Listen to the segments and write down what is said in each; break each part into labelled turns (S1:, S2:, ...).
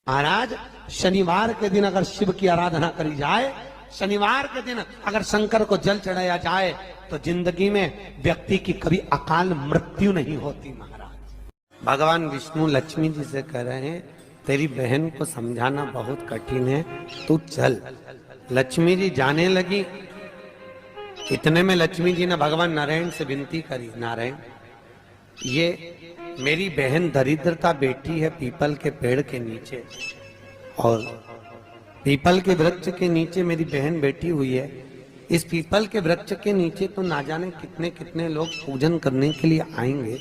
S1: महाराज शनिवार के दिन अगर शिव की आराधना करी जाए, शनिवार के दिन अगर शंकर को जल चढ़ाया जाए तो जिंदगी में व्यक्ति की कभी अकाल मृत्यु नहीं होती। महाराज भगवान विष्णु लक्ष्मी जी से कह रहे हैं तेरी बहन को समझाना बहुत कठिन है, तू चल। लक्ष्मी जी जाने लगी। इतने में लक्ष्मी जी ने भगवान नारायण से विनती करी, नारायण ये मेरी बहन दरिद्रता बैठी है पीपल के पेड़ के नीचे, और पीपल के वृक्ष के नीचे मेरी बहन बैठी हुई है। इस पीपल के वृक्ष के नीचे तो ना जाने कितने कितने लोग पूजन करने के लिए आएंगे,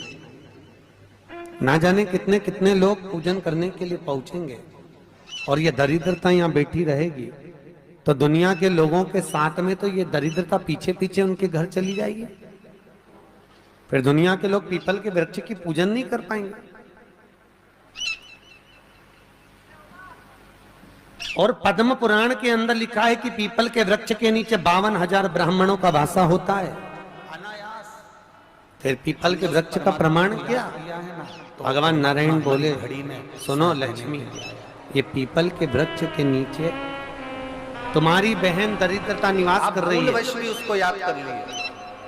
S1: ना जाने कितने कितने लोग पूजन करने के लिए पहुंचेंगे, और ये दरिद्रता यहाँ बैठी रहेगी तो दुनिया के लोगों के साथ में तो ये दरिद्रता पीछे पीछे उनके घर चली जाएगी। फिर दुनिया के लोग पीपल के वृक्ष की पूजन नहीं कर पाएंगे। और पद्म पुराण के अंदर लिखा है कि पीपल के वृक्ष के नीचे 52,000 ब्राह्मणों का वासा होता है। फिर पीपल के वृक्ष का प्रमाण क्या? भगवान नारायण बोले, सुनो लक्ष्मी, ये पीपल के वृक्ष के नीचे तुम्हारी बहन दरिद्रता निवास कर रही है।
S2: उसको याद कर लिए।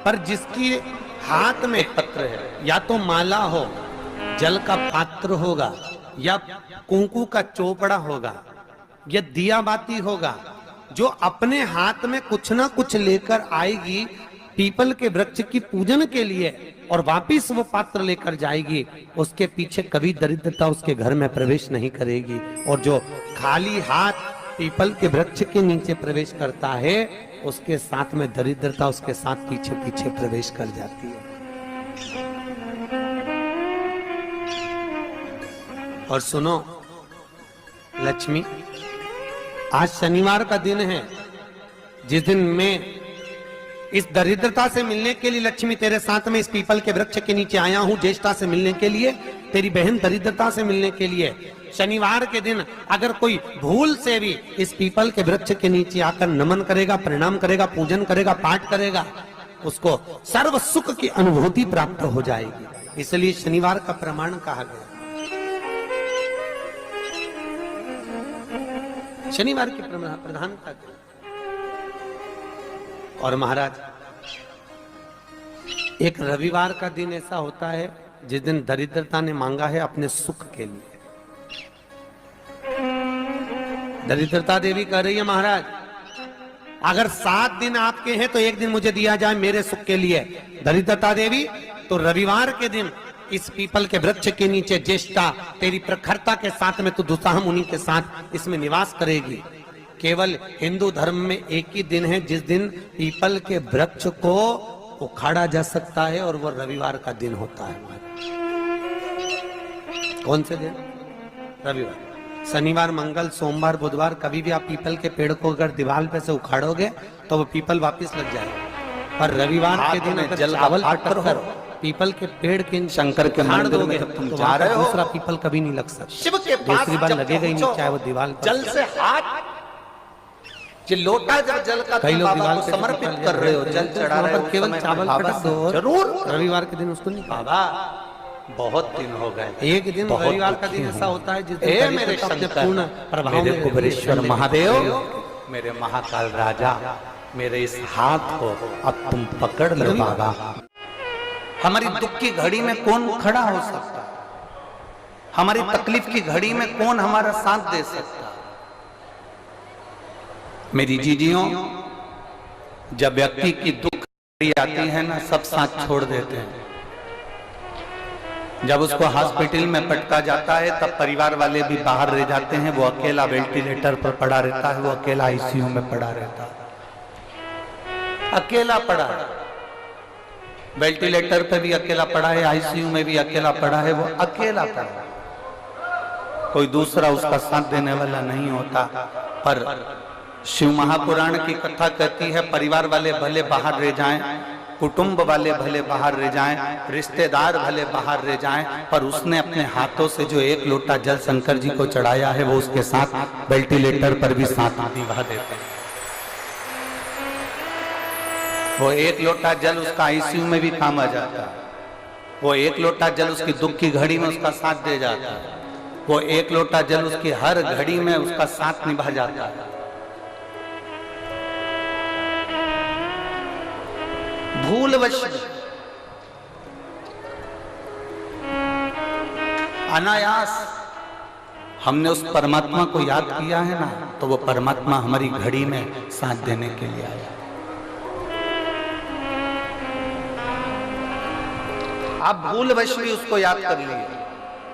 S1: पर जिसकी हाथ में पत्र है, या तो माला हो, जल का पात्र होगा, या कुंकू का चोपड़ा होगा, या दिया बाती होगा, जो अपने हाथ में कुछ ना कुछ लेकर आएगी पीपल के वृक्ष की पूजन के लिए और वापिस वो पात्र लेकर जाएगी, उसके पीछे कभी दरिद्रता उसके घर में प्रवेश नहीं करेगी। और जो खाली हाथ पीपल के वृक्ष के नीचे प्रवेश करता है उसके साथ में दरिद्रता उसके साथ पीछे पीछे प्रवेश कर जाती है। और सुनो लक्ष्मी, आज शनिवार का दिन है, जिस दिन मैं इस दरिद्रता से मिलने के लिए लक्ष्मी तेरे साथ में इस पीपल के वृक्ष के नीचे आया हूं, ज्येष्ठा से मिलने के लिए, तेरी बहन दरिद्रता से मिलने के लिए। शनिवार के दिन अगर कोई भूल से भी इस पीपल के वृक्ष के नीचे आकर नमन करेगा, प्रणाम करेगा, पूजन करेगा, पाठ करेगा, उसको सर्व सुख की अनुभूति प्राप्त हो जाएगी। इसलिए शनिवार का प्रमाण कहा गया। शनिवार की प्रधानता। और महाराज एक रविवार का दिन ऐसा होता है जिस दिन दरिद्रता ने मांगा है अपने सुख के लिए। दरिद्रता देवी कह रही है, महाराज अगर 7 दिन आपके हैं तो एक दिन मुझे दिया जाए मेरे सुख के लिए। दरिद्रता देवी तो रविवार के दिन इस पीपल के वृक्ष के नीचे ज्येष्ठा तेरी प्रखरता के साथ में, तो दुसाह मुनि के साथ इसमें निवास करेगी। केवल हिंदू धर्म में एक ही दिन है जिस दिन पीपल के वृक्ष को उखाड़ा जा सकता है, और वो रविवार का दिन होता है। कौन से दिन? रविवार। शनिवार, मंगल, सोमवार, बुधवार कभी भी आप पीपल के पेड़ को अगर दीवार पे से उखाड़ोगे तो वो पीपल वापस लग जाएगा। पर रविवार के दिन अगर चावल पटकर पीपल के पेड़ के शंकर के मंदिर में तुम जा रहे हो, दूसरा पीपल कभी नहीं लग सकता।
S2: शिव के
S1: दूसरी बार लगेगा ही नहीं, चाहे वो दीवार
S2: जल से हाथ लोटा जब जल का
S1: कई लोग दीवार
S2: को समर्पित कर रहे हो, जल चढ़ा रहे हो,
S1: केवल चावल पटक दो,
S2: जरूर
S1: रविवार के दिन उसको नहीं।
S2: बाबा बहुत दिन हो गए,
S1: एक दिन रविवार का दिन ऐसा होता है जिस दिन
S2: मेरे
S1: अपने पूर्ण प्रभाव में
S2: कुबेरेश्वर महादेव, मेरे महाकाल राजा, मेरे इस हाथ को अब तुम पकड़ लो बाबा। हमारी दुख की घड़ी में कौन खड़ा हो सकता? हमारी तकलीफ की घड़ी में कौन हमारा साथ दे सकता? मेरी जीजियों, जब व्यक्ति की दुख घड़ी आती है ना, सब साथ छोड़ देते हैं। जब उसको हॉस्पिटल में पटका जाता है तब परिवार वाले भी बाहर रह जाते हैं, वो अकेला वेंटिलेटर पर पड़ा रहता है, वो अकेला आईसीयू में पड़ा रहता है, अकेला पड़ा है, वेंटिलेटर पे भी अकेला पड़ा है, आईसीयू में भी अकेला पड़ा है, वो अकेला पड़ा है, कोई दूसरा उसका साथ देने वाला नहीं होता। पर शिव महापुराण की कथा कहती है, परिवार वाले भले बाहर रह जाएं, कुटुंब वाले भले बाहर रह जाएं, रिश्तेदार भले बाहर रह जाएं, पर उसने अपने हाथों से जो 1 लोटा जल शंकर जी को चढ़ाया है वो उसके साथ वेंटिलेटर पर भी साथ निभा देते हैं। वो 1 लोटा जल उसका आईसीयू में भी काम आ जाता है, वो 1 लोटा जल उसकी दुख की घड़ी में उसका साथ दे जाता है। वो एक लोटा जल उसकी हर घड़ी में उसका साथ निभा जाता है। भूलवश अनायास हमने उस परमात्मा को याद किया है ना, तो वो परमात्मा हमारी घड़ी में साथ देने के लिए आया। आप भूलवश भी उसको याद कर लीजिए।